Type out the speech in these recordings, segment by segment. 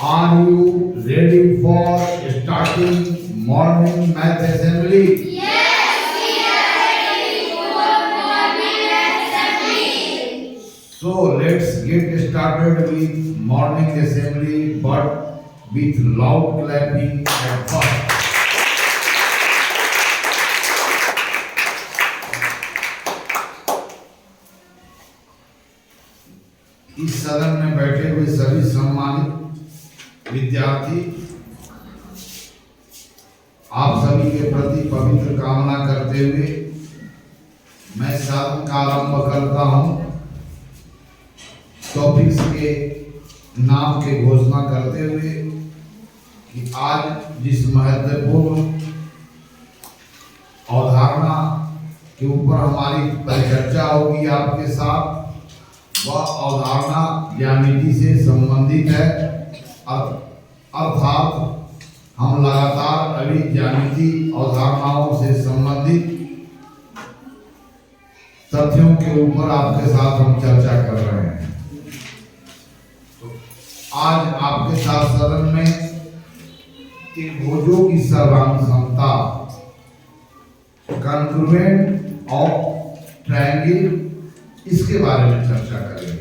Are you ready for starting morning math assembly? Yes, we are ready for morning assembly. So let's get started with morning assembly, but with loud clapping at first. इस सदन में बैठे हुए सभी सम्मानित विद्यार्थी, आप सभी के प्रति पवित्र कामना करते हुए मैं सदन का आरंभ करता हूं। टॉपिक्स के नाम के घोषणा करते हुए कि आज जिस महत्वपूर्ण अवधारणा के ऊपर हमारी परिचर्चा होगी आपके साथ, वह अवधारणा ज्यामिति से संबंधित है। अर्थात हम लगातार अभी ज्यामिति अवधारणाओं से संबंधित तथ्यों के ऊपर आपके साथ हम चर्चा कर रहे हैं। तो आज आपके साथ सदन में त्रिभुजों की सर्वांग क्षमता, कॉन्ग्रुएंट ऑफ ट्रायंगल, इसके बारे में चर्चा करेंगे।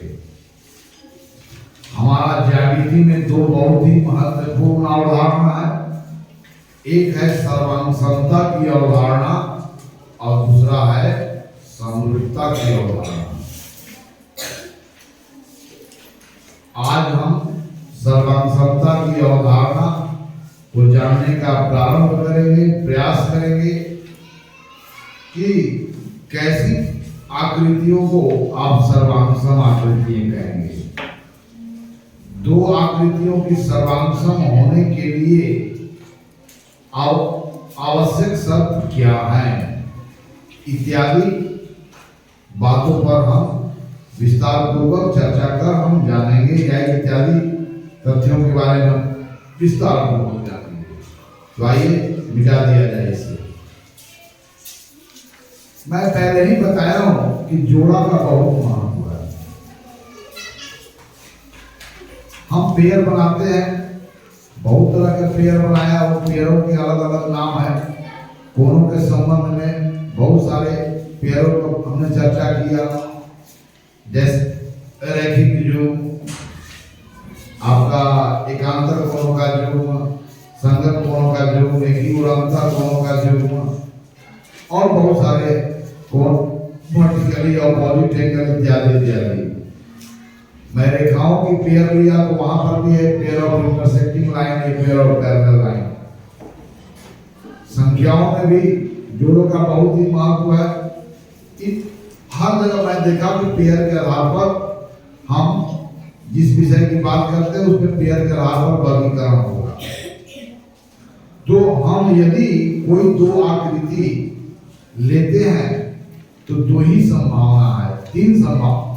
हमारा ज्यामिति में दो बहुत ही महत्वपूर्ण अवधारणा है। एक है सर्वांग क्षमता की अवधारणा और दूसरा है समरूपता की अवधारणा। आज हम सर्वांग क्षमता की अवधारणा को जानने का प्रारंभ करेंगे, प्रयास करेंगे कि कैसी आकृतियों को आप सर्वांगसम आकृतियां कहेंगे। दो आकृतियों की सर्वांगसम होने के लिए आवश्यक शर्त क्या है, इत्यादि बातों पर हम विस्तार पूर्वक चर्चा कर हम जानेंगे या इत्यादि तथ्यों के बारे में विस्तार पूर्वक जानेंगे। तो आइए मिटा दिया जाए इसे। मैं पहले ही बताया हूं कि जोड़ा का बहुत महत्व है। हम पेयर बनाते हैं, बहुत तरह के पेयर बनाया, और पेयरों के अलग अलग नाम है। कोनों के संबंध में बहुत सारे पेयरों को हमने चर्चा किया, जैसे रैखिक युग्म, आपका एकांतर कोनों का युग्म, संगत कोनों का युग्म, एकीउड़ंतर कोनों का युग्म, और बहुत सारे कोण, वर्टिकली ऑपोजिट एंगल इत्यादि इत्यादि। मैं रेखाओं की पेयर लिया तो वहां पर भी है पेयर ऑफ इंटरसेक्टिंग लाइन, एक पेयर ऑफ पैरेलल लाइन। संख्याओं में भी जोड़ों का बहुत ही महत्व है। हर जगह मैं देखा कि पेयर के आधार पर हम जिस विषय की बात करते हैं उसमें पेयर के आधार पर वर्गीकरण होगा। तो हम यदि कोई दो आकृति लेते हैं तो दो ही संभावना है, तीन संभावना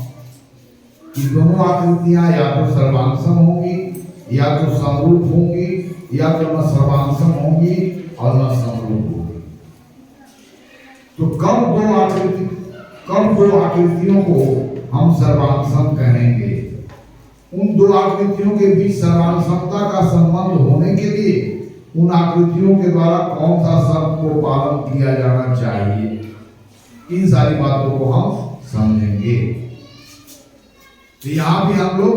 कि दोनों आकृतियां या तो सर्वांगसम होंगी, या तो समरूप होंगी, या तो न सर्वांगसम होंगी और न समरूप होंगी। तो कब दो आकृतियों को हम सर्वांगसम कहेंगे? उन दो आकृतियों के बीच सर्वांगसमता का संबंध होने के लिए उन आकृतियों के द्वारा कौन सा शर्त को पालन किया जाना चाहिए, इन सारी बातों को हम समझेंगे। तो यहाँ भी हम लोग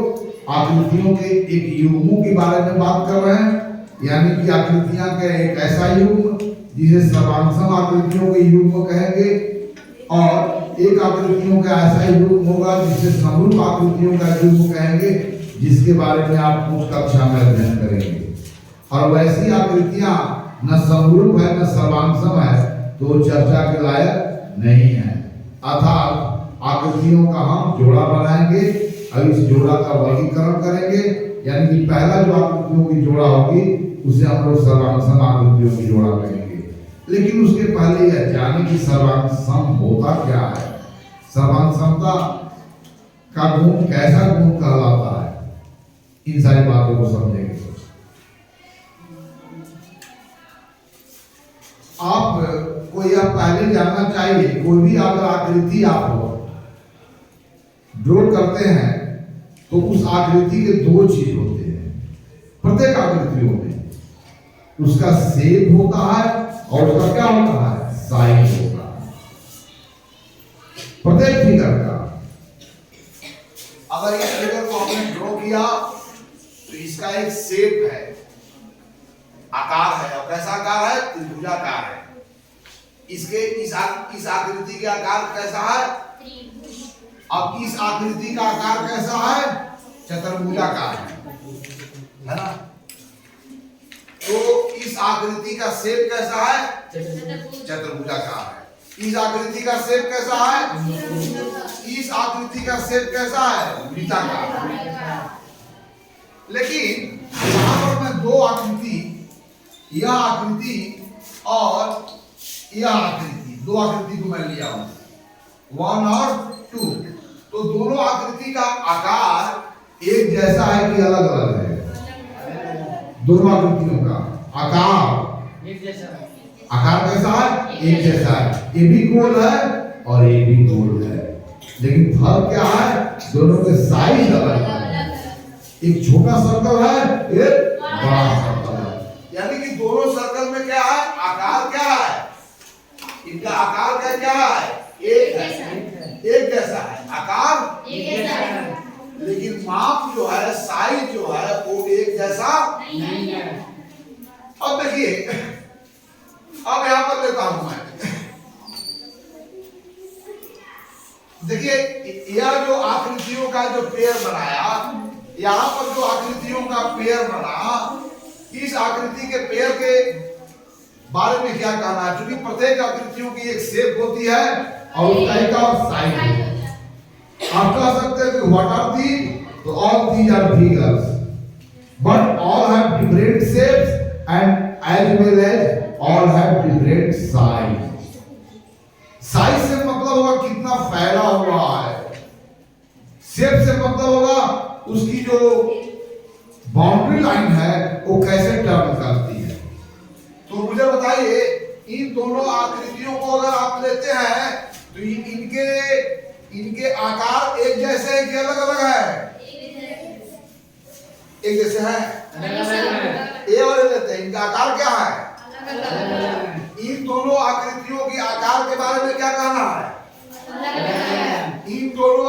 आकृतियों के एक युग्मों के बारे में बात कर रहे हैं, यानी कि आकृतियां का एक ऐसा युग्म जिसे सर्वांगसम आकृतियों के युग्म कहेंगे, और एक आकृतियों का ऐसा युग्म होगा जिसे समरूप आकृतियों का युग्म कहेंगे, जिसके बारे में आप उस कक्षा में अध्ययन करेंगे। और वैसी आकृतियां न समरूप है न सर्वांगसम है तो चर्चा के लायक नहीं है। अर्थात आकृतियों का हम जोड़ा बनाएंगे और इस जोड़ा का वर्गीकरण करेंगे, यानी कि पहला जो आकृतियों की जोड़ा होगी उसे हम लोग सर्वांगसम आकृतियों की जोड़ा कहेंगे। लेकिन उसके पहले यह जाने कि सर्वांगसम होता क्या है, सर्वांगसमता का गुण कैसा गुण कहलाता है, इन सारी बातों को समझेंगे। आप को यह पहले जानना चाहिए, कोई भी अगर आकृति आप ड्रॉ करते हैं तो उस आकृति के दो चीज होते हैं। आकृतियों में उसका शेप होता है और उसका क्या होता है, साइज होता है। प्रत्येक फिगर का अगर इस फिगर को हमने ड्रॉ किया तो इसका एक शेप है, आकार है। और कैसा आकार है, त्रिभुजाकार है। इसके इस आकृति का आकार कैसा है, अब इस आकृति का आकार कैसा है, चतुर्भुजाकार है ना। तो इस आकृति का शेप कैसा है, चतुर्भुजाकार है। इस आकृति का शेप कैसा है, इस आकृति का शेप कैसा है, वृत्ताकार। लेकिन यहाँ पर मैं दो आकृति, यह आकृति और यह आकृति, दो आकृति को मैं लिया हूं, 1 और 2। तो दोनों आकृति का आकार एक जैसा है कि अलग अलग है? दोनों आकृतियों का आकार एक जैसा है। आकार कैसा है, एक जैसा है। ये भी गोल है और ये भी गोल है, लेकिन फर्क क्या है, दोनों के साइज अलग है। एक छोटा सर्कल है, एक बड़ा सर्कल है। यानी कि दोनों सर्कल में क्या है, आकार क्या है, इनका आकार क्या है, एक जैसा है, आकार एक जैसा है। लेकिन माप जो है, साइज जो है वो एक जैसा नहीं है। अब देखिए, अब यहां पर लेता हूं मैं, देखिए यह जो आकृतियों का जो पेयर बनाया, यहां पर जो आकृतियों का पेयर बना, इस आकृति के पेयर के बारे में क्या कहना है? क्योंकि प्रत्येक आकृतियों की एक शेप होती है और उसका एक और साइज होता है। आप कह सकते हैं कि व्हाट आर दी, तो all these are figures but all have different shapes and as well as all have different size. Size से मतलब होगा कितना फैला हुआ है, शेप से मतलब होगा उसकी जो बाउंड्री लाइन है वो कैसे टर्न करती है। तो मुझे बताइए, इन दोनों आकृतियों को अगर आप लेते हैं तो इनके आकार एक जैसे हैं कि अलग अलग है? एक जैसे हैं। ये और लेते हैं, इनका आकार क्या है, इन दोनों आकृतियों की आकार के बारे में क्या कहना है? इन दोनों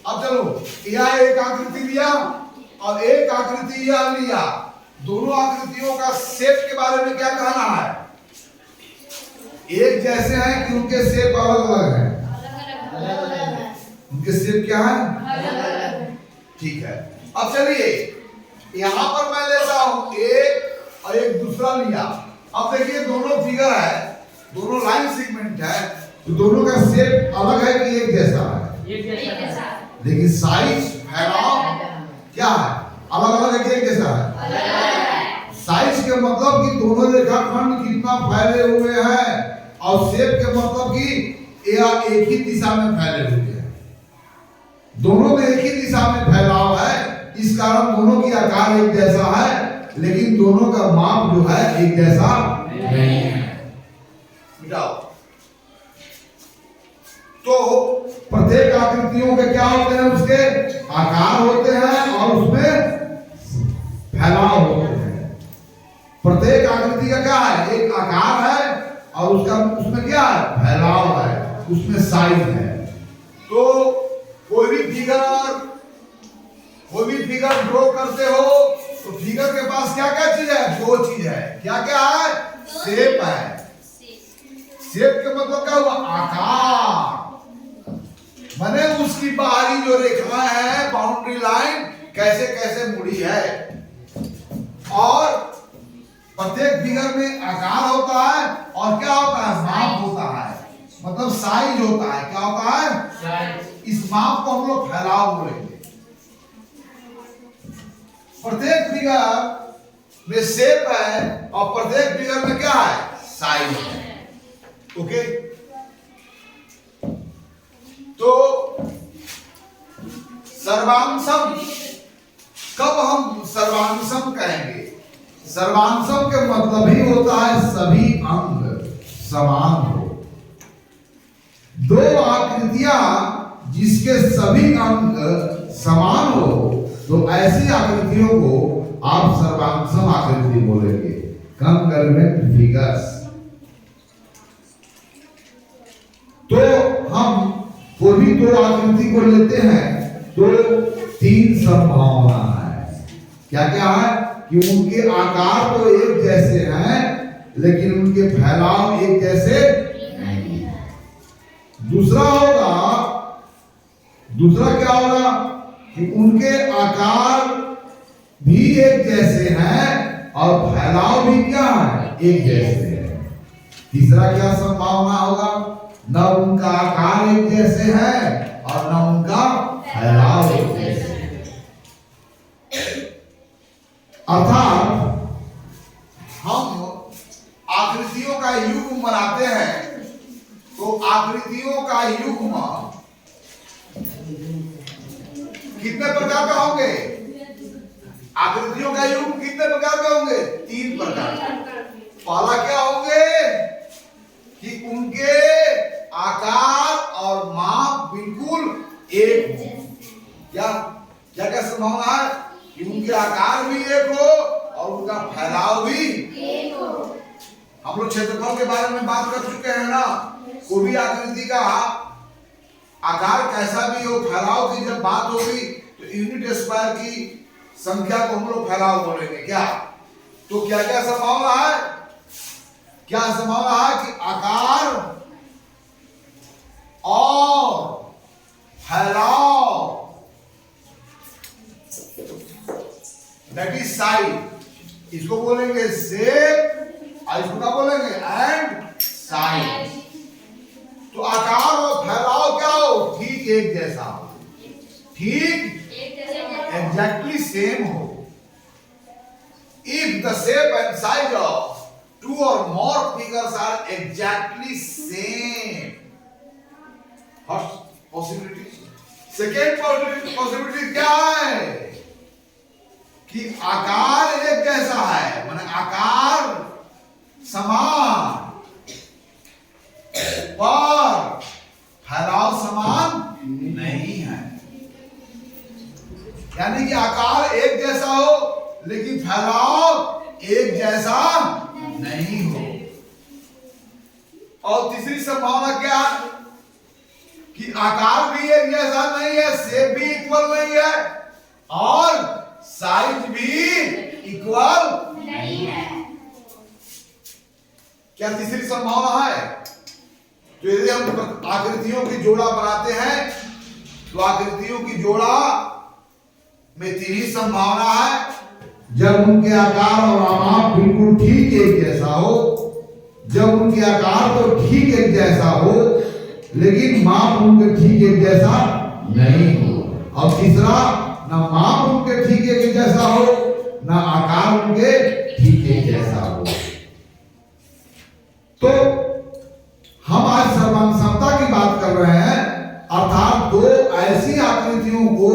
अब चलो यह एक आकृति लिया और एक आकृति यह लिया, दोनों आकृतियों का शेप के बारे में क्या कहना है? एक जैसे हैं कि उनके शेप अलग अलग हैं? उनके शेप क्या है? ठीक है। अब चलिए यहां पर मैं लेता हूं एक और एक दूसरा लिया। अब देखिए दोनों फिगर है, दोनों लाइन सेगमेंट है, तो दोनों का शेप अलग है कि एक जैसा है? एक जैसा है। लेकिन साइज, फैलाव क्या है, अलग अलग है कि एक जैसा है? साइज के मतलब कि दोनों रेखाखंड कितना फैले हुए हैं, और शेप के मतलब कि यह एक ही दिशा में फैले हुए हैं। दोनों में एक ही दिशा में फैलाव है, इस कारण दोनों की आकार एक जैसा है, लेकिन दोनों का माप जो है एक जैसा नहीं है। मिटाओ। तो प्रत्येक आकृतियों के क्या होते हैं, उसके आकार होते हैं और उसमें फैलाव होते हैं। प्रत्येक आकृति का क्या है, एक आकार है और उसमें क्या है, फैलाव है, उसमें साइज है। तो कोई भी फिगर ड्रॉ करते हो तो फिगर के पास क्या क्या चीज है, दो चीज है। क्या क्या है, शेप है। शेप के मतलब क्या हुआ, आकार, माने उसकी बाहरी जो रेखाएं है, बाउंड्री लाइन कैसे कैसे मुड़ी है। और प्रत्येक फिगर में आकार होता है और क्या होता है, माप होता है, मतलब साइज होता है। क्या होता है, इस माप को हम लोग फैलाव बोलेंगे। प्रत्येक फिगर में शेप है और प्रत्येक फिगर में क्या है, साइज है। ओके, तो सर्वांशम, कब हम सर्वांशम कहेंगे? सर्वांशम के मतलब ही होता है सभी अंग समान हो। दो आकृतियां जिसके सभी अंग समान हो तो ऐसी आकृतियों को आप सर्वांगसम आकृति बोलेंगे, कंकर्वेंट फिगर्स। तो हम कोई भी दो आकृति को लेते हैं तो तीन संभावना है। क्या क्या है कि उनके आकार तो एक जैसे हैं लेकिन उनके फैलाव एक जैसे नहीं है। दूसरा क्या होगा कि उनके आकार भी एक जैसे हैं और फैलाव भी क्या है, एक जैसे है। तीसरा क्या संभावना होगा, न उनका आकार एक जैसे है और न उनका फैलाव एक जैसे है। अर्थात हम आकृतियों का युग्म बनाते हैं तो आकृतियों का युग्म कितने प्रकार का होंगे? आकृतियों का युग्म कितने प्रकार के होंगे? तीन प्रकार के। पहला क्या होंगे कि उनके आकार और माप बिल्कुल एक हो। क्या क्या क्या संभावना है कि उनके आकार भी एक हो और उनका फैलाव भी एक हो। हम लोग क्षेत्रफल के बारे में बात कर चुके हैं ना। कोई भी आकृति का आकार कैसा भी हो, फैलाव की जब बात होगी तो यूनिट स्क्वायर की संख्या को हम लोग फैलाव बोलेंगे। क्या तो क्या क्या संभावना है? क्या संभावना है कि आकार और फैलाव, दैट इज साइज, इसको बोलेंगे शेप और इसको क्या बोलेंगे एंड साइज। तो आकार और फैलाव क्या हो? ठीक एक जैसा हो, ठीक exactly same हो। If the shape and size of two or more figures are exactly same, first possibility, second possibility क्या है कि आकार एक जैसा है, माने आकार समान पर फैलाव समान नहीं है। यानी कि आकार एक जैसा हो लेकिन फैलाव एक जैसा नहीं हो। और तीसरी संभावना क्या कि आकार भी एक जैसा नहीं है, शेप भी इक्वल नहीं है और साइज भी इक्वल नहीं है। क्या तीसरी संभावना है? तो यदि हम आकृतियों की जोड़ा बनाते हैं तो आकृतियों की जोड़ा में तीन ही संभावना है। जब उनके आकार और माप बिल्कुल ठीक एक जैसा हो, जब उनके आकार तो ठीक एक जैसा हो लेकिन माप उनके ठीक एक जैसा नहीं हो। और तीसरा, ना माप उनके ठीक एक जैसा हो ना आकार उनके ठीक एक जैसा हो। तो हम आज सर्वांगसमता की बात कर रहे हैं, अर्थात दो ऐसी आकृतियों को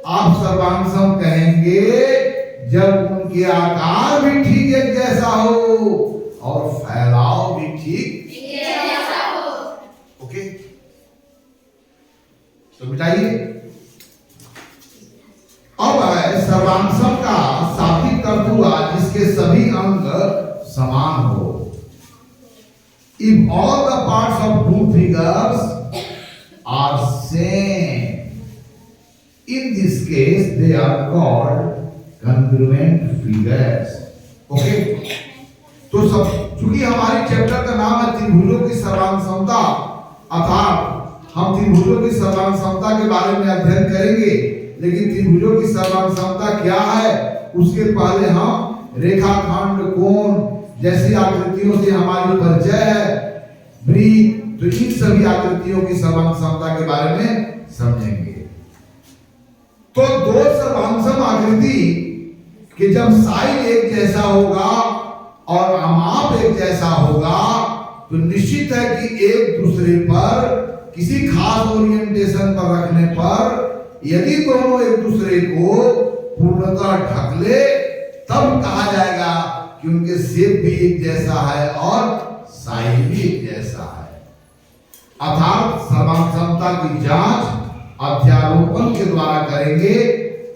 आप सर्वांगसम कहेंगे जब उनके आकार भी ठीक एक जैसा हो और फैलाव भी ठीक जैसा हो। ओके, तो मिटाइए। अब है सर्वांगसम का सात्विक अर्थ हुआ जिसके सभी अंग समान हो। If all the parts of two figures are same, in this case they are called congruent figures. Okay? तो सब चूंकि हमारी चैप्टर का नाम है त्रिभुजों की सर्वांगसमता, अर्थात हम त्रिभुजों की सर्वांगसमता के बारे में अध्ययन करेंगे, लेकिन त्रिभुजों की सर्वांगसमता क्या है उसके पहले हम रेखाखंड, कोण जैसी आकृतियों से हमारी परिचय है, वृत्त, तो इन सभी आकृतियों की सर्वांगसमता के बारे में समझेंगे। तो दो सर्वांगसम आकृति कि जब साइज एक जैसा होगा और माप एक जैसा होगा तो निश्चित है कि एक दूसरे पर किसी खास ओरिएंटेशन पर रखने पर यदि दोनों एक दूसरे को पूर्णतः ढक ले तब कहा जाएगा कि उनके शेप भी एक जैसा है और साइज भी एक जैसा है। अर्थात सर्वांगसमता की जांच अध्यारोपण के द्वारा करेंगे।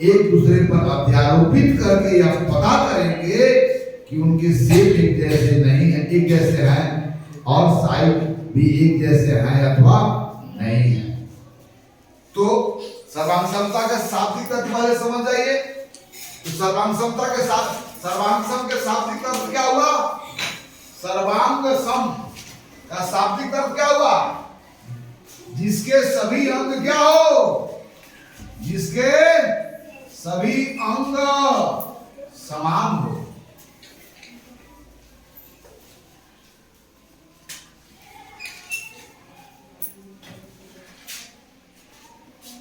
एक दूसरे पर अध्यारोपित करके यह पता करेंगे कि उनके शेप एक जैसे नहीं है, एक जैसे हैं और साइड भी एक जैसे हैं अथवा नहीं है। तो सर्वांग समता के शाब्दिक तत्व वाले समझ जाइए। तो सर्वांग समता के साथ सर्वांग सम के शाब्दिक तत्व क्या हुआ? सर्वांग सम का शाब्दिक तत्व क्या हुआ? जिसके सभी अंग क्या हो? जिसके सभी अंग समान हो।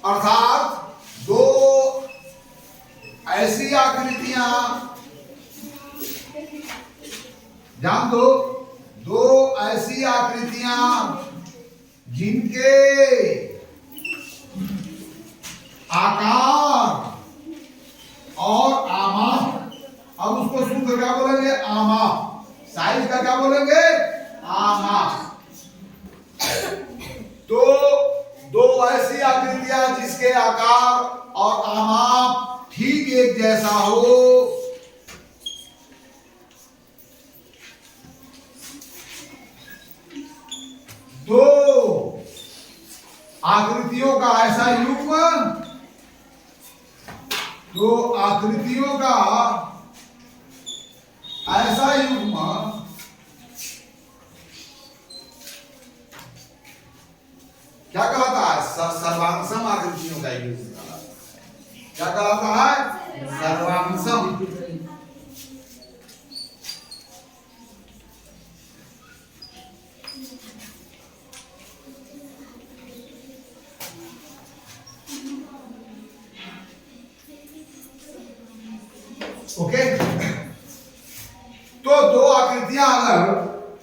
अर्थात दो ऐसी आकृतियां, जान दो ऐसी आकृतियां जिनके आकार और आमाप, अब उसको शुद्ध क्या बोलेंगे? आमाप। साइज का क्या बोलेंगे? आमाप। तो दो ऐसी आकृतियां जिसके आकार और आमाप ठीक एक जैसा हो, दो आकृतियों का ऐसा युग्म, दो आकृतियों का ऐसा युग्म क्या कहलाता है? सर्वांगसम आकृतियों का युग्म क्या कहलाता है? सर्वांगसम। ओके, तो दो आकृतियां अगर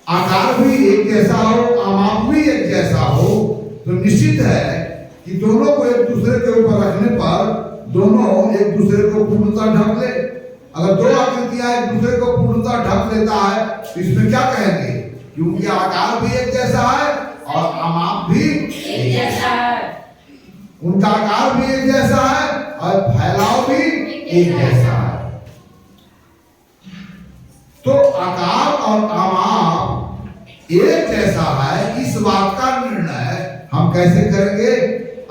आकार भी एक जैसा हो, आमाप भी एक जैसा हो, तो निश्चित है कि दोनों को एक दूसरे के ऊपर रखने पर दोनों एक दूसरे को पूर्णता ढक ले। अगर दो आकृतियां एक दूसरे को पूर्णता ढक लेता है तो इसमें क्या कहेंगे? क्योंकि आकार भी एक जैसा है और आमाप भी एक जैसा है, उनका आकार भी एक जैसा है और फैलाव भी एक जैसा है। तो आकार और आमाप एक जैसा है, इस बात का निर्णय हम कैसे करेंगे?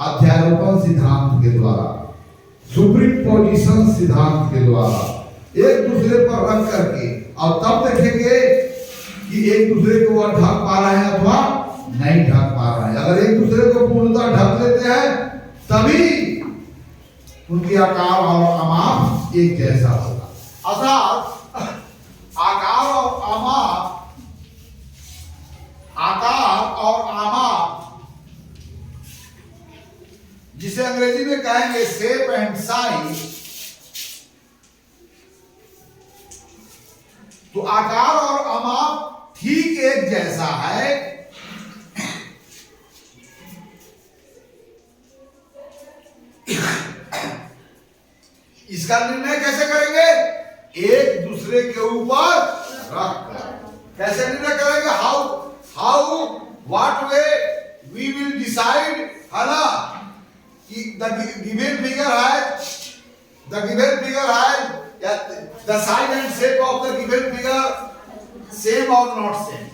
अध्यारोपण सिद्धांत के द्वारा, सुप्रीम पोजिशन सिद्धांत के द्वारा एक दूसरे पर रख करके, और तब देखेंगे कि एक दूसरे को वह ढक पा रहे हैं अथवा नहीं ढक पा रहे हैं। अगर एक दूसरे को पूर्णतः ढक लेते हैं तभी उनके आकार और आमाप एक जैसा होगा। अर्थात आकार और आमाप जिसे अंग्रेजी में कहेंगे शेप एंड साइज, तो आकार और आमाप ठीक एक जैसा है। इसका निर्णय कैसे करेंगे? एक दूसरे के ऊपर रखकर। कैसे निर्णय करेंगे? How what way we will decide, है ना? The given figure has the size and shape of the given figure same or not same.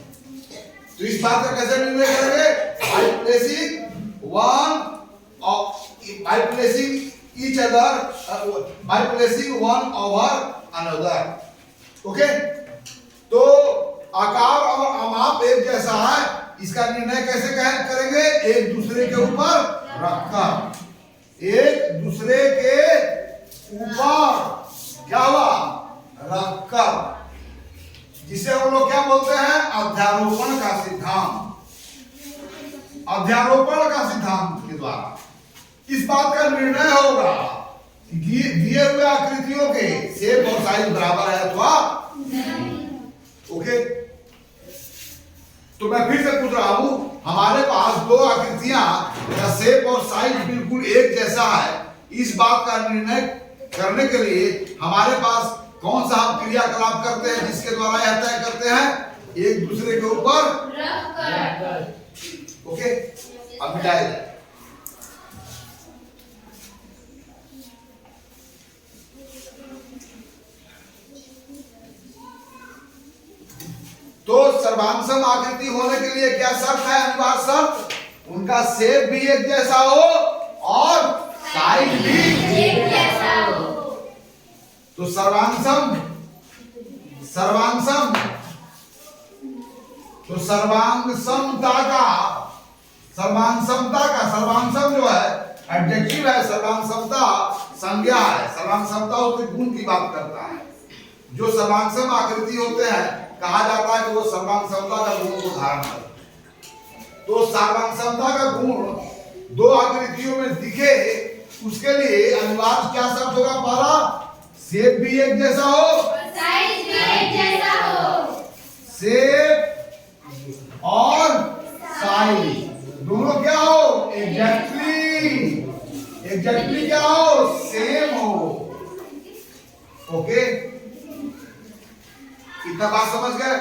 तो इस बात का कैसे निर्णय करेंगे? by placing each other, by placing one over another. Okay, तो आकार और आमाप एक जैसा है, इसका निर्णय कैसे करेंगे? एक दूसरे के ऊपर रखकर। एक दूसरे के ऊपर क्या हुआ? रखकर, जिसे हम लोग क्या बोलते हैं? अध्यारोपण का सिद्धांत। अध्यारोपण का सिद्धांत के द्वारा इस बात का निर्णय होगा कि दिए हुए आकृतियों के शेप और साइज बराबर है अथवा ओके। तो मैं फिर से पूछ रहा हूं, हमारे पास दो आकृतियां का शेप और साइज बिल्कुल एक जैसा है, इस बात का निर्णय करने के लिए हमारे पास कौन सा हम क्रियाकलाप करते हैं जिसके द्वारा यह तय करते हैं? एक दूसरे के ऊपर ओके। अब मिटाए सर्वांगसम आकृति होने के लिए क्या शर्त है? अनिवार्य शर्त, उनका शेप भी एक जैसा हो और साइज भी एक जैसा हो। तो सर्वांगसम तो सर्वांगसम जो है एडजेक्टिव है, सर्वांगसमता संज्ञा है। सर्वांगसमता उसके गुण की बात करता है। जो सर्वांगसम आकृति होते हैं कहा जाता है कि वो सर्वांगसमता का गुण को धारण करते। तो सर्वांगसमता का गुण दो आकृतियों में दिखे उसके लिए अनिवार्य क्या शर्त होगा? पहला, शेप भी एक जैसा हो, साइज भी एक जैसा हो। शेप और साइज दोनों क्या हो? एग्जैक्टली क्या हो? सेम हो। ओके, इतना बात समझ गए?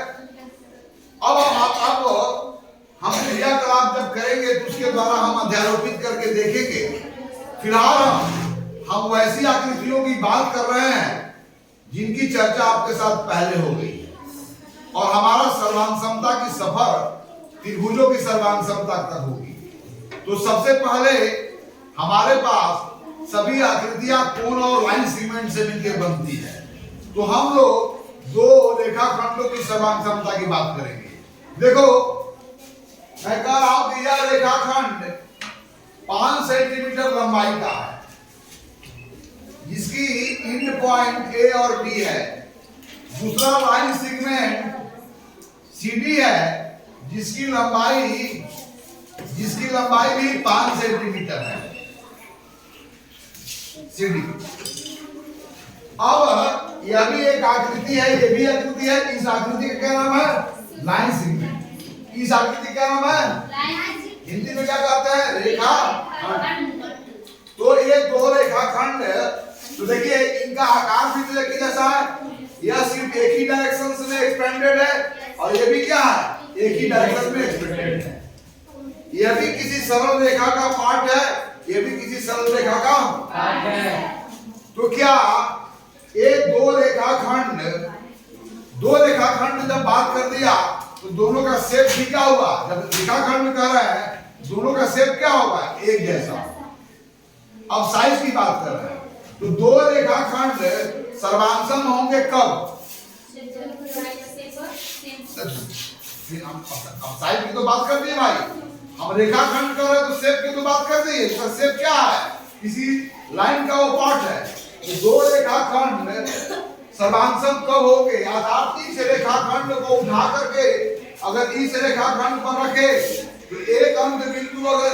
अब हम क्रियाकलाप जब करेंगे तो उसके द्वारा हम अध्यारोपित करके देखेंगे। फिलहाल हम वैसी आकृतियों की बात कर रहे हैं जिनकी चर्चा आपके साथ पहले हो गई है, और हमारा सर्वांगसमता की सफर त्रिभुजों की सर्वांगसमता तक होगी। तो सबसे पहले हमारे पास सभी आकृतियां कोण और लाइन सेगमेंट से मिलकर बनती है। तो हम लोग दो रेखाखंडों की सर्वांगसमता की बात करेंगे। देखो, मैं कह रहा हूं कि यह रेखाखंड 5 सेंटीमीटर लंबाई का है, जिसकी एंड पॉइंट ए और बी है। दूसरा लाइन सेगमेंट CD है, जिसकी लंबाई भी 5 सेंटीमीटर है, CD। अब यह भी एक आकृति है, ये भी आकृति है। इस आकृति का क्या नाम है? Line segment. इस आकृति का नाम है, हिंदी में क्या कहते हैं? रेखाखंड। तो ये दो रेखाखंड, तो देखिए इनका आकार भी तो एक ही जैसा है। यह सिर्फ एक ही डायरेक्शन में एक्सपेंडेड है और ये भी क्या है? एक ही डायरेक्शन में एक्सपेंडेड है। यह भी किसी सरल रेखा का पार्ट है, यह भी किसी सरल रेखा का पार्ट है। तो क्या ये दो रेखाखंड जब बात कर दिया तो दोनों का शेप भी क्या हुआ? जब रेखाखंड कह रहे हैं दोनों का शेप क्या होगा? एक जैसा। अब साइज की बात कर रहे हैं तो दो रेखाखंड सर्वांगसम होंगे कब? हम साइज की तो बात कर दिए भाई, हम रेखाखंड कर रहे हैं तो शेप की तो बात कर दिए। इसका शेप क्या है? किसी लाइन का वो पार्ट है। तो दो रेखाखंड सर्वांगसम कब होंगे? अर्थात इस रेखाखंड को उठा करके अगर इस रेखाखंड पर रखे तो एक अंत बिंदु अगर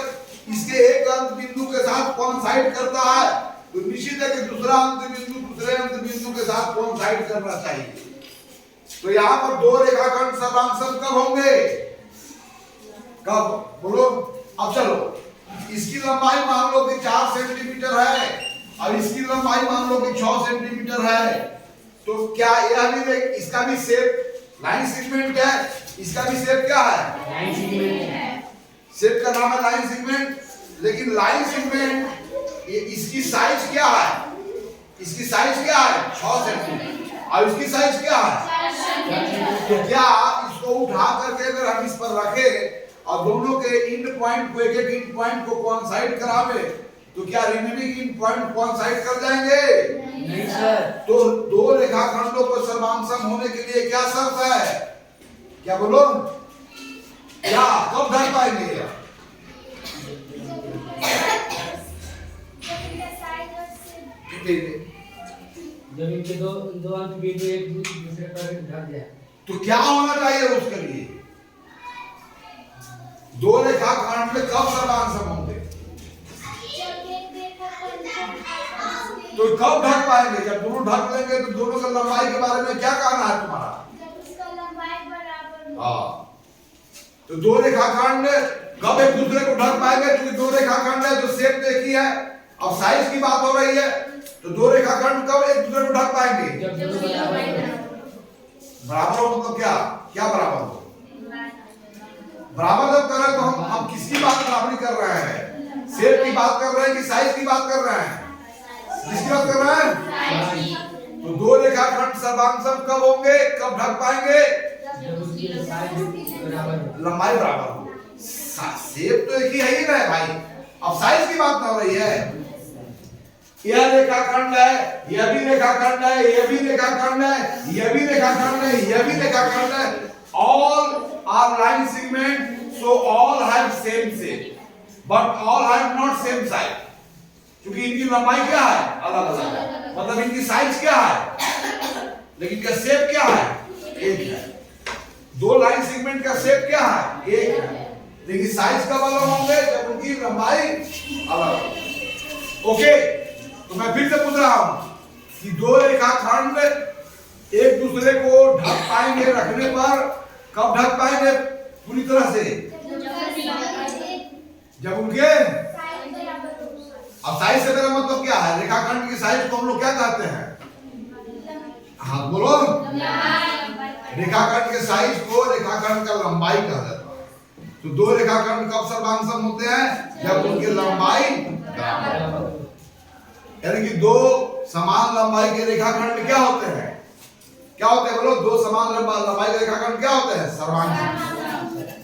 इसके एक अंत बिंदु के साथ कोइंसाइड करता है तो निश्चित है कि दूसरा अंत बिंदु दूसरे अंत बिंदु के साथ कोइंसाइड करना चाहिए। तो यहाँ पर दो रेखाखंड सर्वांगसम कब होंगे? कब बोलो? अब चलो, इसकी लंबाई मान लो कि 4 सेंटीमीटर है और इसकी लंबाई मान लो कि 6 सेंटीमीटर है। तो क्या यह भी देख, इसका भी शेप लाइन सेगमेंट है, इसका भी शेप क्या है? लाइन सेगमेंट है। शेप का नाम है लाइन सेगमेंट। लेकिन लाइन सेगमेंट इसकी साइज क्या है? इसकी साइज क्या है? 6 सेंटीमीटर। और इसकी साइज क्या है? तो क्या इसको उठा करके अगर हम इस पर रखे और दोनों के एंड पॉइंट को, एक एंड पॉइंट को कोइंसाइड करावे तो क्या रिमेनिंग एंड पॉइंट कोइंसाइड कर जाएंगे? नहीं सर। तो दो रेखाखंडों को सर्वांगसम होने के लिए क्या शर्त है? क्या बोलो? क्या कब ढल पाएंगे? जब इनके दो अंत बिंदु एक दूसरे पर ढक जाए तो क्या होना चाहिए उसके लिए? दो रेखाखंड में कब सर्वांगसम होंगे? तो कब ढक पाएंगे? जब दोनों ढक लेंगे तो दोनों की लंबाई के बारे में क्या कहना है तुम्हारा? हाँ, तो दो रेखाखंड कब एक दूसरे को ढक पाएंगे? क्योंकि दो रेखाखंड है, जो शेप देखी है। अब साइज की बात हो रही है तो दो रेखाखंड कब एक दूसरे को ढक पाएंगे? बराबर हो मतलब क्या? क्या बराबर हो? बराबर जब कर रहे हैं तो हम किसकी बात बराबरी कर रहे हैं? शेप की बात कर रहे हैं कि साइज की बात कर रहे हैं? किसकी बात कर रहे हैं? तो दो रेखाखंड सर्वांगसम कब होंगे? कब ढक पाएंगे? लंबाई बराबर हो। शेप तो एक ही है ही ना भाई, अब साइज की बात ना हो रही है। यह रेखाखंड है, यह भी रेखाखंड है, यह भी रेखाखंड है, यह भी रेखाखंड है, यह भी रेखाखंड है। All are line segment, so all have same shape, but all have not same size. क्योंकि इनकी लंबाई क्या है, अलग अलग है, मतलब इनकी साइज क्या है, लेकिन इनका शेप क्या है, एक है। दो लाइन सेगमेंट का शेप क्या है, एक है, लेकिन साइज कब अलग होंगे, जब उनकी लंबाई अलग। ओके, तो मैं फिर से पूछ रहा हूं कि दो रेखाखंड एक दूसरे को ढक पाएंगे रखने पर, कब ढक पाएंगे पूरी तरह से, जब उनके, अब साइज से मेरा मतलब क्या है, रेखाखंड की साइज को हम लोग क्या कहते हैं, हाँ बोलो, रेखाखंड के साइज को रेखाखंड का लंबाई कहा जाता है। तो दो रेखाखंड कब सर्वांगसम होते हैं, जब उनकी लंबाई बराबर, यानी कि दो समान लंबाई के रेखाखंड क्या होते हैं, क्या होते हैं बोलो, दो समान लंबाई के रेखाखंड क्या होते हैं, सर्वांगसम,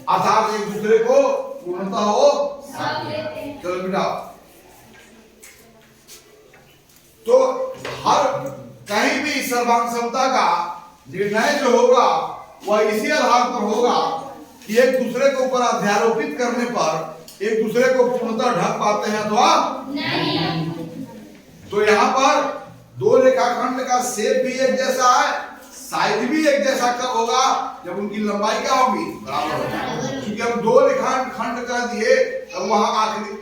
अर्थात एक दूसरे को पूर्णतः हो। चलो बेटा, तो हर कहीं भी सर्वांगसमता का निर्णय जो होगा वह इसी आधार पर होगा कि एक दूसरे के ऊपर अध्यारोपित करने पर एक दूसरे को पूर्णतः ढक पाते हैं अथवा नहीं। तो यहाँ पर दो रेखाखंड का शेप भी एक जैसा है, साइज भी एक जैसा कब होगा, जब उनकी लंबाई क्या होगी, बराबर होगी। क्योंकि हम दो रेखाखंड कर दिए तब वहां आखिरी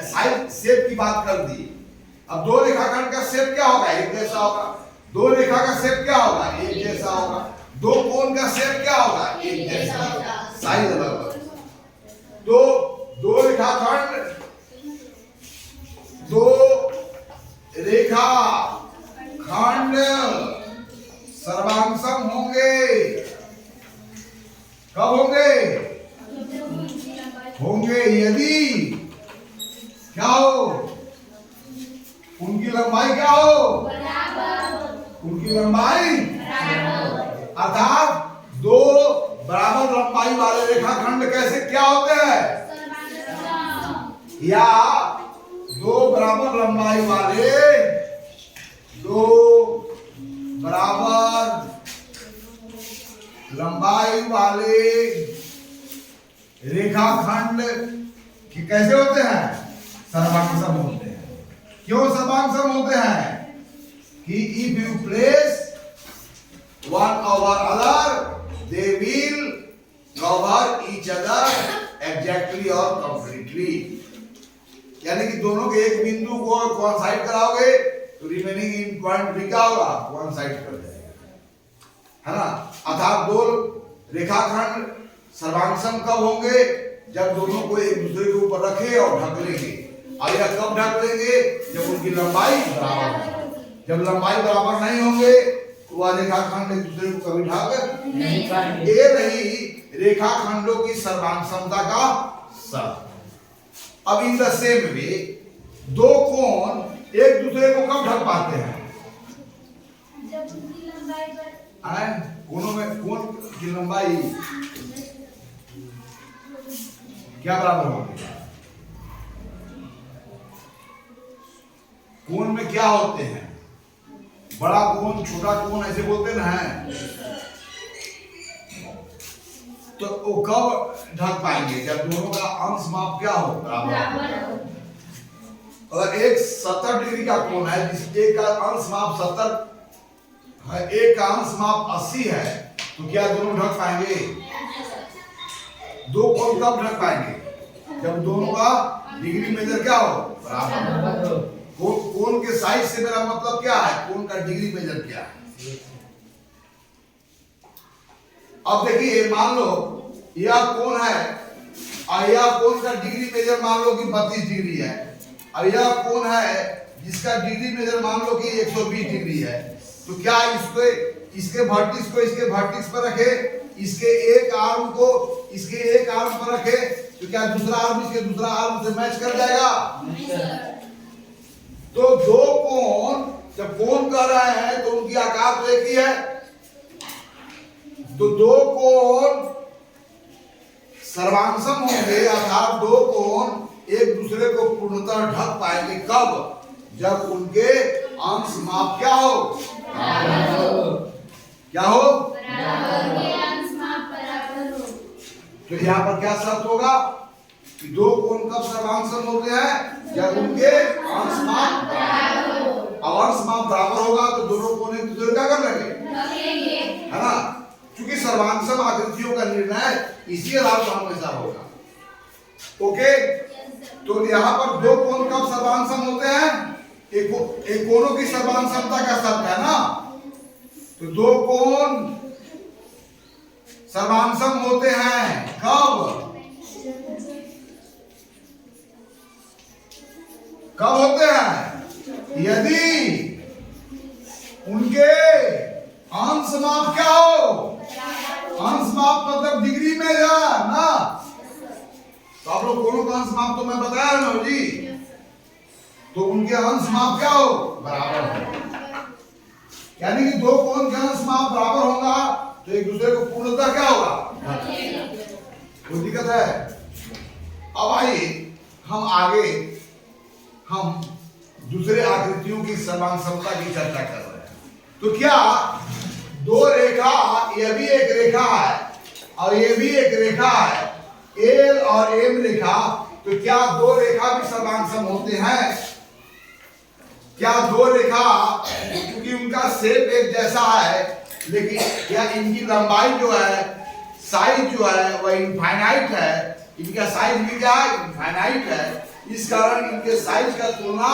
साइज शेप की बात कर दी। अब दो रेखाखंड का शेप क्या होगा, एक जैसा होगा। दो रेखा का शेप क्या होगा, एक जैसा होगा। दो कोण का शेप क्या होगा, एक जैसा होगा, साइज अलग अलग। तो दो रेखाखंड, दो रेखा खंड सर्वांगसम होंगे, कब होंगे यदि क्या हो, उनकी लंबाई क्या हो, उनकी लंबाई, अर्थात दो बराबर लंबाई वाले रेखाखंड कैसे क्या होते हैं, या दो बराबर लंबाई वाले, दो बराबर लंबाई वाले रेखाखंड कैसे होते हैं, सर्वांगसम होते हैं। क्यों सर्वांगसम होते हैं कि if you place one over other they will cover each other exactly or completely, यानी कि दोनों के एक बिंदु को कोइंसाइड कराओगे तो रिमेनिंग इन पॉइंट भी क्या होगा, कोइंसाइड कर जाएगा, है ना। अर्थात दो रेखाखंड सर्वांगसम कब होंगे, जब दोनों को एक दूसरे के ऊपर रखे और ढक लेंगे। और यह कब ढक लेंगे, जब उनकी लंबाई बराबर हो। जब लंबाई बराबर नहीं होंगे तो वह रेखाखंड एक दूसरे को कभी ढक नहीं पाएंगे। ये रही रेखाखंडों की सर्वांगसमता का शर्त। अब इन द सेम वे दो कोण एक दूसरे को कब ढक पाते हैं, जब उनकी लंबाई कोणों में कोण की लंबाई क्या बराबर होगी, कोण में क्या होते हैं, बड़ा कोण छोटा कोण ऐसे बोलते ना है, तो वो कब ढक पाएंगे, जब दोनों का अंश माप क्या हो, बराबर हो। अगर एक 70 डिग्री का कोण है, जिस एक का अंश माप 70 है, एक का अंश माप 80 है, तो क्या दोनों ढक पाएंगे, दो कोण कब ढक पाएंगे, जब दोनों का डिग्री मेजर क्या हो, बराबर हो। कोण के साइज से मेरा मतलब क्या है, कोण का डिग्री मेजर क्या है। अब देखिए मान लो यह कोण है और यह कोण का डिग्री मेजर मान लो कि 32 डिग्री है, और यह कोण है जिसका डिग्री मेजर मान लो कि 120 डिग्री है। तो क्या इसके वर्टिक्स को इसके वर्टिक्स पर रखे, इसके एक आर्म को इसके एक आर्म पर रखे, तो क्या दूसरा आर्म इसके दूसरा आर्म से मैच कर जाएगा। तो दो कोण जब कोण कर रहे हैं तो उनकी आकार तो एक ही है, तो दो कोण सर्वांगसम होंगे, अर्थात दो कोण एक दूसरे को पूर्णतः ढक पाएंगे। कब? जब उनके अंश माप क्या हो? क्या हो? तो यहाँ पर क्या शर्त होगा कि दो कोण कब सर्वांगसम होते हैं? जब उनके अंश माप बराबर हो। अब अंश माप बराबर होगा तो दोनों कोण एक दूसरे का कर लेंगे, है ना? क्योंकि सर्वांगसम आकृतियों का निर्णय इसी आधार पर हमेशा होगा। ओके, तो यहाँ पर दो कोण कब सर्वांगसम होते हैं? एक कोणों की सर्वांगसमता का शर्त है ना। तो दो कोण सर्वांगसम होते हैं कब? कब होते हैं? यदि उनके अंश माप क्या हो? अंश माप मतलब डिग्री में या ना। तो आप लोग कोणों का अंश माप तो मैं बताया ना जी। तो उनके अंश माप क्या हो? बराबर हो। यानी कि दो कोण के अंश माप बराबर होगा तो एक दूसरे को पूर्णतः क्या होगा? कोई दिक्कत है? अब आइए हम आगे हम दूसरे आकृतियों की सर्वांगसमता की चर्चा कर रहे हैं। तो क्या दो रेखा, यह भी एक रेखा है और ये भी एक रेखा है, एल और एम रेखा, तो क्या दो रेखा भी सर्वांगसम होते हैं? क्या दो रेखा, क्योंकि उनका शेप एक जैसा है, लेकिन क्या इनकी लंबाई जो है, साइज जो है वह इनफाइनाइट है? इनका साइज भी क्या है? इनफाइनाइट है। इस कारण इनके साइज का तुलना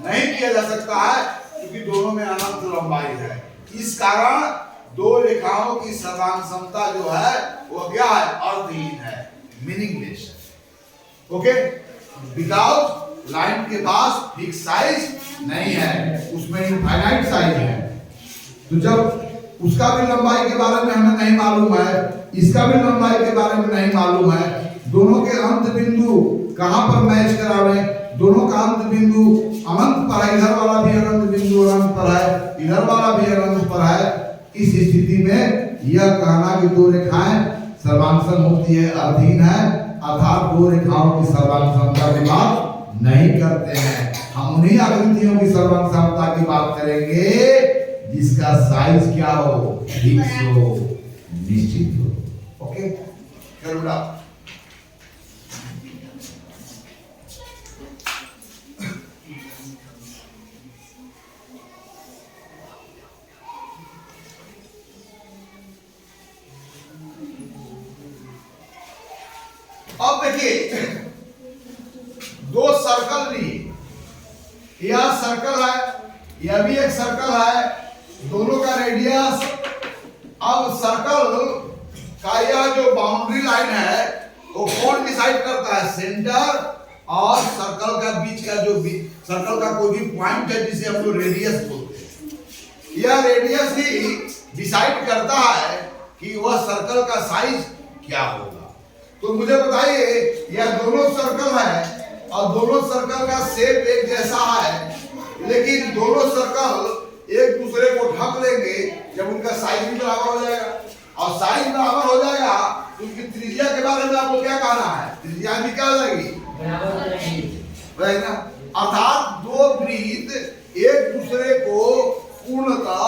नहीं किया जा सकता है, क्योंकि दोनों में अनंत लंबाई है। इस कारण दो रेखाओं की सर्वांगसमता जो है वो क्या है? अर्थहीन है, मीनिंगलेस है। ओके, विदाउट लाइन के पास फिक्स साइज नहीं है, उसमें इनफाइनाइट साइज है। तो जब उसका भी लंबाई के बारे में हमें नहीं मालूम है, इसका भी लंबाई के बारे में नहीं मालूम है, दोनों के अंत बिंदु कहां पर मैच करावे? दोनों का अंत बिंदु अनंत पर है, इधर वाला भी अनंत बिंदु अनंत पर है, इधर वाला भी अनंत पर है। इस स्थिति में यह कहना कि दो रेखाएं सर्वांगसम होती है अर्थहीन है, अर्थात दो रेखाओं की सर्वांगसमता की बात नहीं करते हैं। हम उन्हीं आकृतियों की सर्वांगसमता की बात करेंगे जिसका साइज क्या हो? फिक्स हो, निश्चित हो। ओके, करुणा अब देखिए, दो सर्कल ली, यह सर्कल है, यह भी एक सर्कल है, दोनों का रेडियस। अब सर्कल का यह जो बाउंड्री लाइन है वो कौन डिसाइड करता है? सेंटर और सर्कल का बीच का जो सर्कल का कोई भी पॉइंट है जिसे हम लोग रेडियस बोलते हैं, यह रेडियस ही डिसाइड करता है कि वह सर्कल का साइज क्या होगा। तो मुझे बताइए, यह दोनों सर्कल है और दोनों सर्कल का शेप एक जैसा है, लेकिन दोनों सर्कल एक दूसरे को ढक लेंगे जब उनका साइज भी बराबर हो जाएगा। और साइज बराबर हो जाएगा तो उनकी त्रिज्या के बारे में आपको क्या कहना है? त्रिज्या भी क्या हो जाएगी? बराबर ना। अर्थात दो वृत्त एक दूसरे को पूर्णतः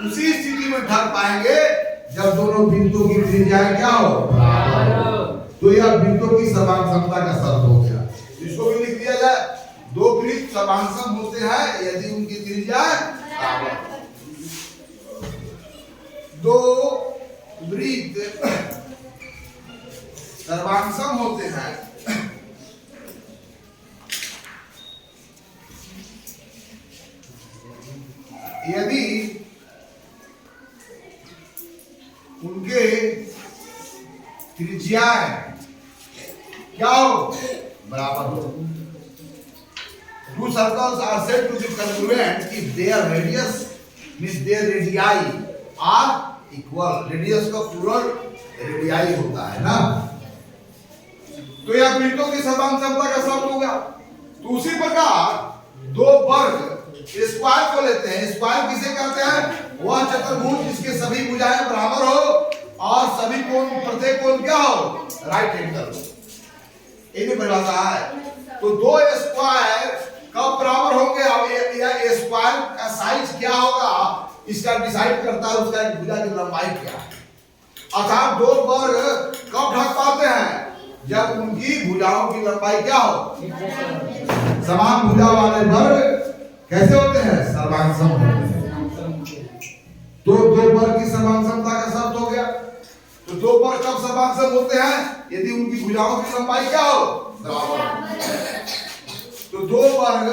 उसी स्थिति में ढक पाएंगे जब दोनों वृत्तों की त्रिज्या क्या हो? तो यह वृत्तों की सर्वांगसमता का शर्त हो गया। इसको भी लिख दिया जाए, दो वृत्त सर्वांगसम होते हैं यदि उनकी त्रिज्या बराबर। दो वृत्त सर्वांगसम होते हैं यदि उनके त्रिज्याएं क्या हो? बराबर हो। Two circles are said to be congruent if their radius means their radii are equal. Radius का plural radii होता है ना। तो यह वृत्तों की सर्वांगसमता का शब्द हो गया। तो उसी प्रकार दो वर्ग स्क्वायर को लेते हैं। स्क्वायर किसे कहते हैं? वह चतुर्भुज जिसके सभी भुजाएं बराबर हो सभी कोण प्रत्येक कोण क्या हो राइट एंगल हो। ये परिभाषा है। तो दो स्क्वायर कब बराबर होंगे? अब ये स्क्वायर का साइज क्या होगा इसका डिसाइड करता है उसका भुजा की लंबाई क्या है। अर्थात दो वर्ग कब ढक पाते हैं? जब उनकी भुजाओं की लंबाई क्या हो, समान भुजा वाले वर्ग कैसे होते हैं? सर्वांग सम होते हैं। तो दो वर्ग की सर्वांग समता का शर्त हो गया। तो दो वर्ग कब सर्वांग सम होते हैं? यदि उनकी भुजाओं की लंबाई क्या हो, बराबर। तो दो वर्ग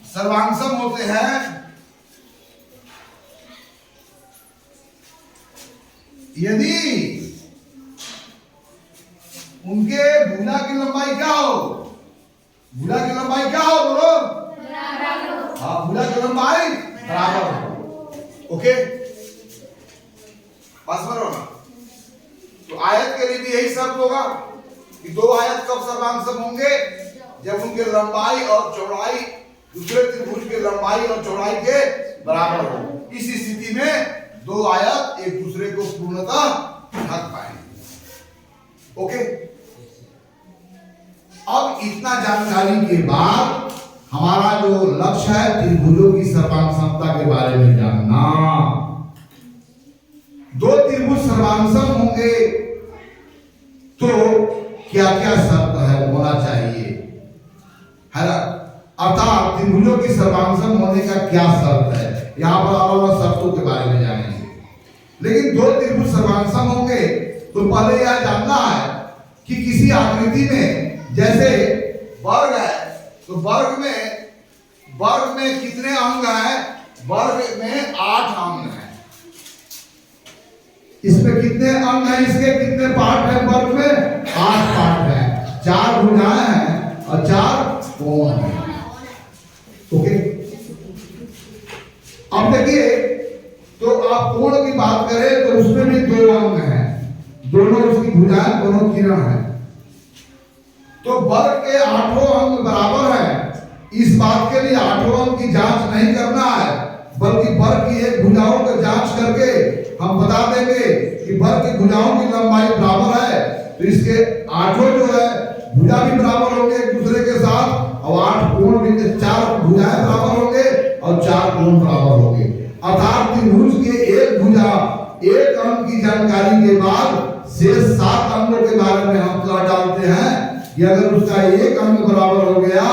सर्वांग सम होते हैं यदि उनके भुजा की लंबाई क्या हो। भुजा की लंबाई क्या हो बोलो? बराबर। हाँ, भुजा की लंबाई बराबर हो। ओके, बस करो ना। तो आयत के लिए भी यही शर्त होगा कि दो आयत कब सर्वांग सम होंगे? जब उनके लंबाई और चौड़ाई दूसरे त्रिभुज के लंबाई और चौड़ाई के बराबर हो। इस स्थिति में दो आयत एक दूसरे को पूर्णतः ढक पाएंगे। ओके, अब इतना जानकारी के बाद हमारा जो लक्ष्य है त्रिभुजों की सर्वांग समता के बारे में जानना। दो त्रिभुज सर्वांग सम होंगे तो क्या क्या शर्त है होना चाहिए, है ना? अर्थात त्रिभुजों की सर्वांग सम होने का क्या शर्त है, यहां पर अलग-अलग शर्तों के बारे में जानेंगे। लेकिन दो त्रिभुज सर्वांग सम होंगे तो पहले यह जानना है कि किसी आकृति में जैसे वर्ग है तो वर्ग में कितने अंग हैं? वर्ग में 8 अंग हैं। इसमें कितने अंग हैं? इसके कितने पार्ट हैं? वर्ग में 8 पार्ट हैं। 4 भुजाएं हैं और 4 कोण हैं। ओके, अब देखिए, तो आप कोण की बात करें तो उसमें भी 2 अंग हैं, दोनों उसकी भुजाएं दोनों किरण हैं। तो वर्ग के 8 अंग बराबर हैं। इस बात के लिए 8 अंग की जांच नहीं करना है, बल्कि वर्ग की एक भुजाओं को जांच करके हम बता देंगे कि वर्ग की भुजाओं की लंबाई बराबर है। तो इसके 8 जो है भुजा भी बराबर होंगे एक दूसरे के साथ, और 8 कोण भी, 4 भुजाएं बराबर होंगे और 4 कोण बराबर होंगे। अर्थात त्रिभुज के एक भुजा एक अंग की जानकारी के बाद शेष 7 अंगों के बारे में हम कह डालते हैं कि अगर उसका एक अंग बराबर हो गया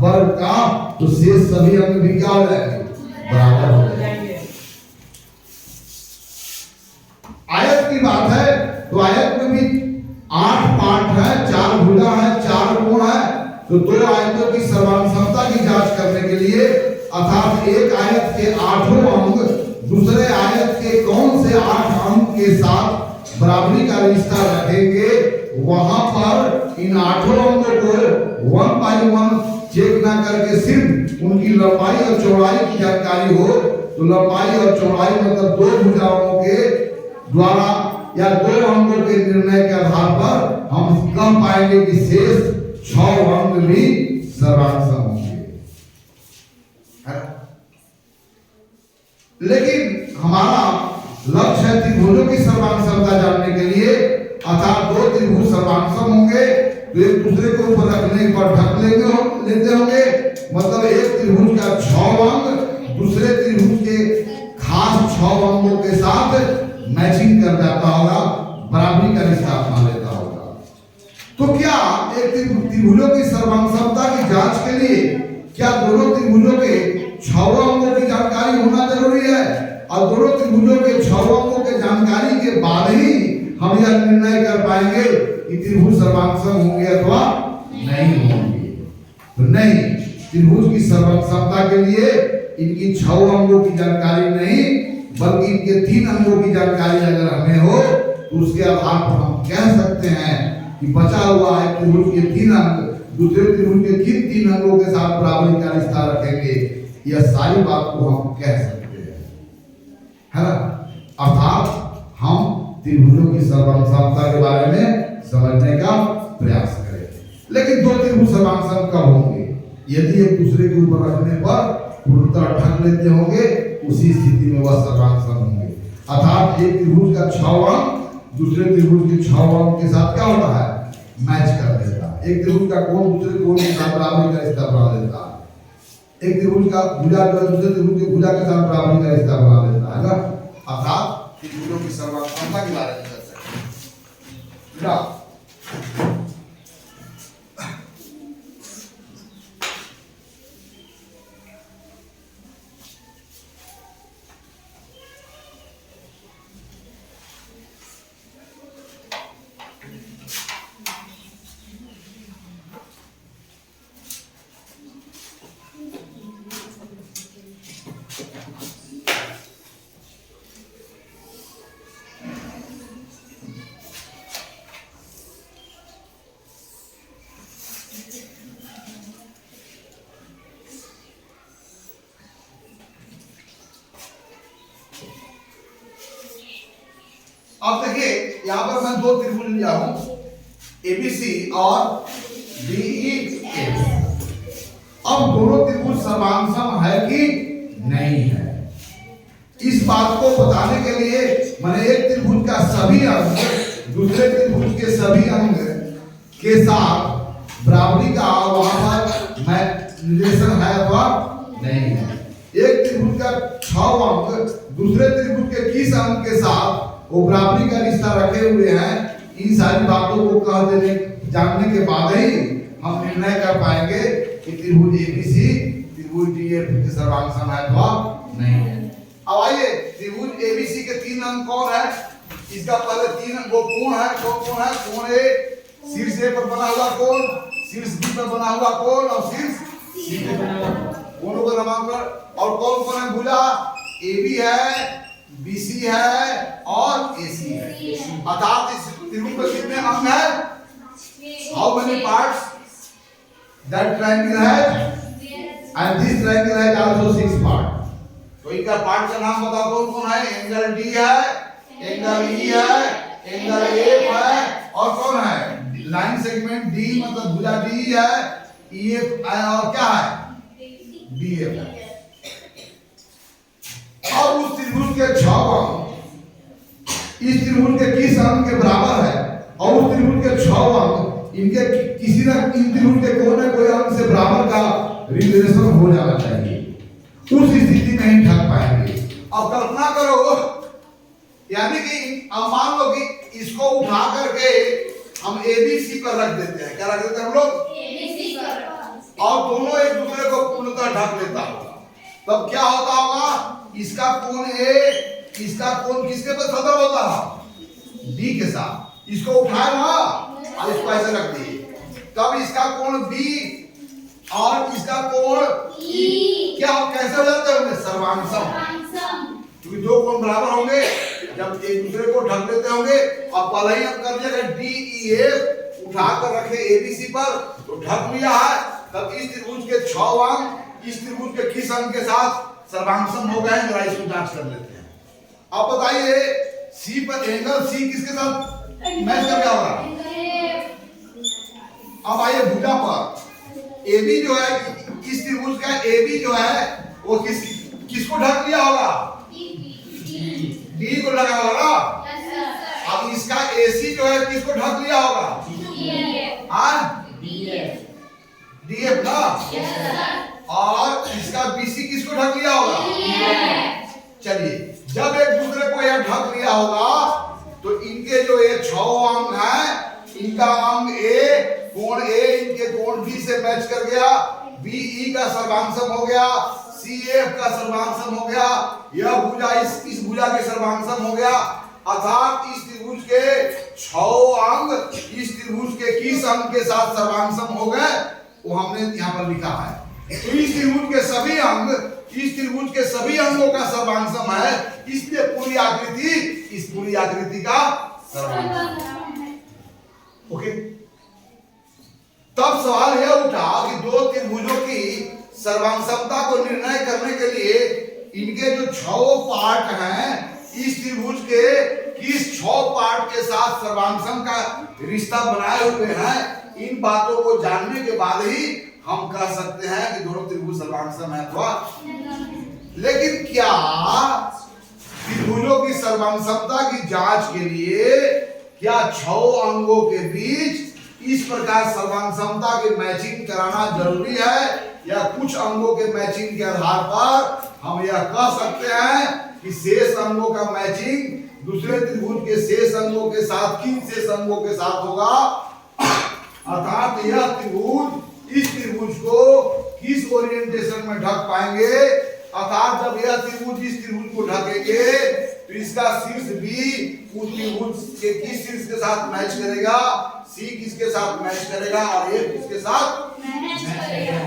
वर्ग का तो शेष सभी अंग भी क्या हो जाएंगे, बराबर हो जाएंगे। आयत की बात है तो आयत में भी 8 पार्ट है, 4 भुजा है, 4 कोण है। तो 2 आयतों की सर्वांग समता की जांच करने के लिए अर्थात एक आयत के 8 अंग दूसरे आयत के कौन से 8 अंग के साथ बराबरी का रिश्ता रखेंगे, वहां पर इन 8 अंगों को 1 बाय 1 चेक ना करके सिर्फ उनकी लंबाई और चौड़ाई की जानकारी हो। तो लंबाई और चौड़ाई मतलब 2 भुजाओं के द्वारा या 2 अंगों के निर्णय के आधार पर हम कह पाएंगे कि शेष 6 अंग भी सर्वांग सम होंगे, है ना? लेकिन हमारा लक्ष्य है त्रिभुजों की सर्वांग समता जानने के लिए। अर्थात 2 त्रिभुज सर्वांग सम होंगे तो एक दूसरे को ऊपर रखने पर ढक लेते होंगे, मतलब एक त्रिभुज का 6 अंग दूसरे त्रिभुज के खास 6 अंगों के साथ मैचिंग कर जाता होगा, बराबरी का रिश्ता अपना लेता होगा। तो क्या एक त्रिभुजों की सर्वांग समता की जांच के लिए क्या दोनों त्रिभुजों के 6 अंगों की जानकारी होना जरूरी है? और दोनों त्रिभुजों के 6 अंगों के जानकारी के बाद ही हम यह निर्णय कर पाएंगे कि त्रिभुज सर्वांग सम होंगे अथवा नहीं होंगे? तो नहीं, त्रिभुज की सर्वांग समता के लिए इनकी 6 अंगों की जानकारी नहीं बल्कि इनके 3 अंगों की जानकारी अगर हमें हो तो उसके आधार पर हम कह सकते हैं कि बचा हुआ है त्रिभुज के 3 अंग दूसरे त्रिभुज के 3 अंगों के साथ बराबरी का रिश्ता रखेंगे। यह सारी बात को हम कह सकते हैं, है ना? अर्थात हम त्रिभुजों की सर्वांग समता के बारे में समझने का प्रयास करें। लेकिन 2 त्रिभुज सर्वांग सम कब होंगे? यदि एक दूसरे के ऊपर रखने पर पूर्णतः ढक लेते होंगे उसी स्थिति में वह सर्वांग सम होंगे। अर्थात एक त्रिभुज का 6 अंग दूसरे त्रिभुज के 6 अंग के साथ क्या होता है, मैच कर देता है। एक त्रिभुज का कोण दूसरे कोण के साथ बराबरी का रिश्ता बना देता है। एक त्रिभुज का भुजा जो है दूसरे त्रिभुज के भुजा के साथ बराबरी का रिश्ता बना देता है ना। अर्थात त्रिभुजों की सर्वांग समता के बारे में कर सकते हैं। अब देखिए यहां पर मैं 2 त्रिभुज लिया हूं एबीसी और डीईएफ। अब दोनों त्रिभुज सर्वांगसम है कि नहीं है, इस बात को बताने के लिए मैंने एक त्रिभुज का सभी अंग दूसरे त्रिभुज के सभी अंग के साथ बराबरी का वहां पर मैं रिलेशन है अथवा नहीं है। एक त्रिभुज का 6 अंग दूसरे त्रिभुज के किस अंग के साथ वो बराबरी का रिश्ता रखे हुए हैं, इन सारी बातों को कह देने जानने के बाद ही हम निर्णय कर पाएंगे कि त्रिभुज एबीसी त्रिभुज डीएफ के सर्वांगसम है अथवा नहीं है। अब आइए त्रिभुज एबीसी के 3 अंग कौन है, इसका पहले 3 अंग वो कोण है। कौन है? कोण ए शीर्ष ए पर बना हुआ कोण, शीर्ष बी पर बना हुआ कोण और शीर्ष सी पे बना हुआ कोणों का नामांकन। और कौन है? भुजा एबी है, बीसी है और एसी है। अर्थात इस त्रिभुज में कितने अंग हैं? How many parts? That triangle has and this triangle has also 6 part. तो इनका पार्ट का नाम बताओ कौन है? एंगल डी है, एंगल ई है, एंगल एफ है और कौन है? लाइन सेगमेंट डी मतलब भुजा डी है, ईएफ और क्या है? डीएफ है। अब उस त्रिभुज के 6 अंग इस त्रिभुज के किस अंग के बराबर है और उस त्रिभुज के 6 अंग इनके किसी ना इन त्रिभुज के कोई ना कोई अंग से बराबर का रिलेशन हो जाना चाहिए, उस स्थिति में ही ठग पाएंगे। अब कल्पना करो, यानी कि अब मान लो कि इसको उठा करके हम एबीसी पर रख देते हैं। क्या रख देते हैं हम लोग? एबीसी पर। और दोनों एक दूसरे को पूर्णतः ढक लेता होगा, तब क्या होता होगा? इसका कोण ए इसका कोण किसके पर सदर होता है? डी के साथ। इसको उठाए ना और इसको ऐसे रख दिए, तब इसका कोण बी और इसका कोण ई क्या कैसे हो जाते होंगे? सर्वांगसम। क्योंकि 2 कोण बराबर होंगे जब एक दूसरे को ढक लेते होंगे। अब पहले ही हम कर दिया डीईएफ उठा कर रखे एबीसी पर, तो ढक लिया है। तब इस त्रिभुज के 6 अंग इस त्रिभुज के किस अंग के साथ सर्वांगसम हो गए? जरा इसको जांच कर लेते हैं। आप बताइए सी पर एंगल सी किसके साथ मैच कर गया होगा? अब आइए भुजा पर एबी जो है, इस त्रिभुज का एबी जो है वो किसको ढक लिया होगा? डी को लगा होगा। अब इसका एसी जो है किसको ढक लिया होगा? डीएफ ना। और इसका बीसी किसको ढक लिया होगा? चलिए, जब एक दूसरे को यह ढक लिया होगा तो इनके जो ये 6 अंग हैं, इनका अंग ए कोण ए इनके कोण बी से मैच कर गया, बीई का सर्वांगसम हो गया, सीएफ का सर्वांगसम हो गया, यह भुजा इस भुजा के सर्वांगसम हो गया। अर्थात इस त्रिभुज के 6 अंग इस त्रिभुज के किस अंग के साथ सर्वांगसम हो गए वो हमने यहाँ पर लिखा है। तो इस त्रिभुज के सभी अंग इस त्रिभुज के सभी अंगों का सर्वांगसम है, इसलिए पूरी आकृति इस पूरी आकृति का सर्वांगसम है। ओके, तब सवाल यह उठा कि 2 त्रिभुजों की सर्वांगसमता को निर्णय करने के लिए इनके जो 6 पार्ट हैं इस त्रिभुज के किस 6 पार्ट के साथ सर्वांगसम का रिश्ता बनाए हुए हैं, इन बातों को जानने के बाद ही हम कह सकते हैं कि दोनों त्रिभुज सर्वांगसम है अथवा। लेकिन क्या त्रिभुजों की सर्वांग क्षमता की जांच के लिए क्या 6 अंगों के बीच इस प्रकार सर्वांग क्षमता की मैचिंग कराना जरूरी है, या कुछ अंगों के मैचिंग के आधार पर हम यह कह सकते हैं कि शेष अंगों का मैचिंग दूसरे त्रिभुज के शेष अंगों के साथ, किन शेष अंगों के साथ होगा, अर्थात यह त्रिभुज इस त्रिभुज को किस ओरिएंटेशन में ढक पाएंगे, अर्थात जब यह त्रिभुज इस त्रिभुज को ढकेंगे तो इसका शीर्ष भी उस त्रिभुज के किस शीर्ष के साथ मैच करेगा, सी किसके साथ मैच करेगा और ए किसके साथ मैच करेगा।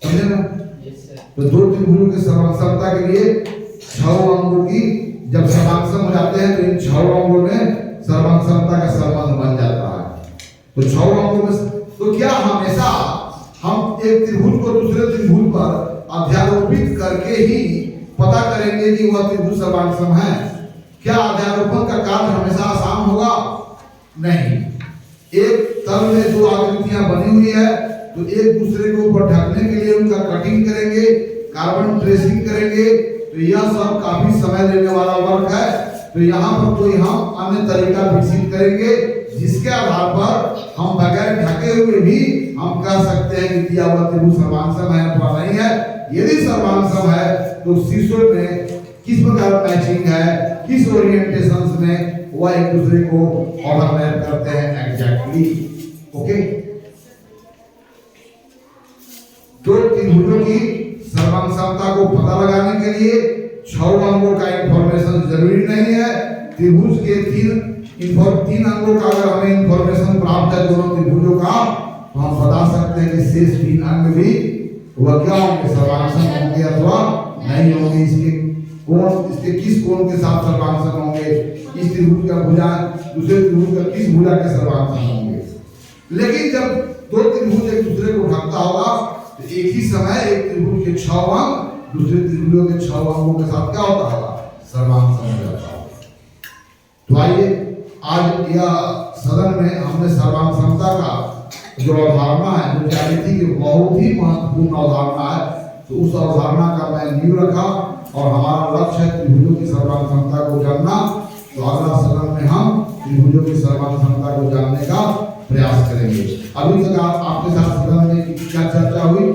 समझे ना? तो दो त्रिभुजों के समांतरता के लिए 6 अंगों की जब समांतर हो जाते हैं तो इन 6 अंगों में समांतरता का संबंध बन जाता है। तो 6 अंगों में तो क्या हमेशा हम एक त्रिभुज को दूसरे त्रिभुज पर अध्यारोपित करके ही पता करेंगे कि वह त्रिभुज सर्वांगसम है? क्या अध्यारोपण का कार्य हमेशा आसान होगा? नहीं। एक तल में 2 आकृतियां बनी हुई है तो एक दूसरे के ऊपर ढकने के लिए उनका कटिंग करेंगे, कार्बन ट्रेसिंग करेंगे, तो यह सब काफी समय लेने वाला वर्क है। तो यहाँ पर कोई हम अन्य तरीका विकसित करेंगे जिसके आधार पर हम बगैर ढके हुए भी हम कह सकते हैं कि दिया हुआ त्रिभुज सर्वांगसम है अथवा नहीं है। यदि सर्वांगसम है तो शीर्षों में किस प्रकार मैचिंग है, किस ओरिएंटेशन में वह एक दूसरे को ओवरलैप करते हैं एग्जैक्टली। ओके, तो त्रिभुजों की सर्वांगसमता को पता लगाने के लिए 6 अंगों का इंफॉर्मेशन जरूरी नहीं है। त्रिभुज के 3 अंगों का अगर हमें इंफॉर्मेशन प्राप्त है दोनों त्रिभुजों का, तो हम बता सकते हैं कि शेष 3 अंग भी वह क्या होंगे, सर्वांगसम होंगे अथवा नहीं होंगे। इसके किस कोण के साथ सर्वांगसम होंगे, इस त्रिभुज का भुजा दूसरे त्रिभुज का किस भुजा के सर्वांगसम होंगे। लेकिन जब 2 त्रिभुज एक दूसरे को ढकता होगा तो एक ही समय एक त्रिभुज के 6 अंग दूसरे त्रिभुजों के 6 अंगों के साथ क्या होता होगा, सर्वांगसम हो जाता होगा। तो आइए आज यह सदन में हमने सर्वांगसमता का जो अवधारणा है, जो ज्यामिति की बहुत ही महत्वपूर्ण अवधारणा है, तो उस अवधारणा का मैं नींव रखा और हमारा लक्ष्य है त्रिभुजों की सर्वांगसमता को जानना। तो अगला सदन में हम त्रिभुजों की सर्वांगसमता को जानने का प्रयास करेंगे। अभी तक आपके साथ सदन में क्या चर्चा हुई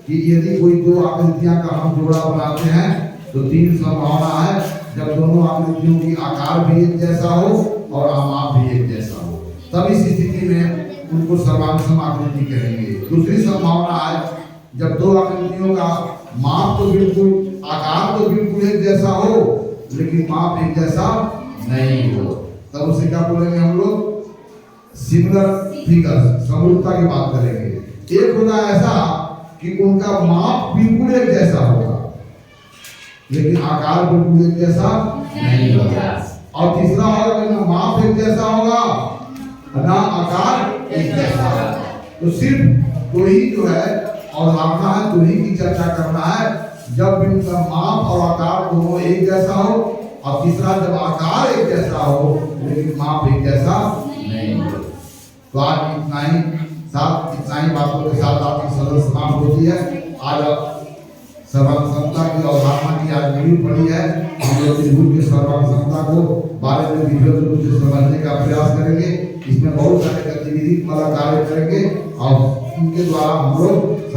कि यदि कोई 2 आकृतियां का हम जोड़ा बनाते हैं तो 3 संभावना है, जब दोनों आकृतियों की आकार भी एक जैसा हो और माप भी एक जैसा हो, तब इस स्थिति में उनको सर्वांगसम आकृति कहेंगे। दूसरी संभावना है जब 2 आकृतियों का माप तो बिल्कुल, आकार तो बिल्कुल एक जैसा हो लेकिन माप एक जैसा नहीं हो, तब उसे क्या बोलेंगे हम लोग, सिमिलर फिगर्स, समरूपता की बात करेंगे। एक होगा ऐसा कि उनका माप बिल्कुल एक जैसा होगा लेकिन आकार बिल्कुल एक जैसा नहीं होगा। और तीसरा होगा कि ना माप एक जैसा होगा ना आकार एक जैसा होगा। तो सिर्फ 2 ही जो है अवधारणा है, 2 ही की चर्चा करना है, जब भी उनका माप और आकार दोनों एक जैसा हो, और तीसरा जब आकार एक जैसा हो लेकिन माप एक जैसा नहीं हो। तो आज इतना ही बातों के साथ आपकी सदन समाप्त होती है। आज सर्वांगसमता की अवधारणा की आज नींव पड़ी है। हम लोग त्रिभुज की सर्वांगसमता को बारे में विधिवत रूप से समझने का प्रयास करेंगे। इसमें बहुत सारे गतिविधि वाला कार्य करेंगे और इनके द्वारा हम लोग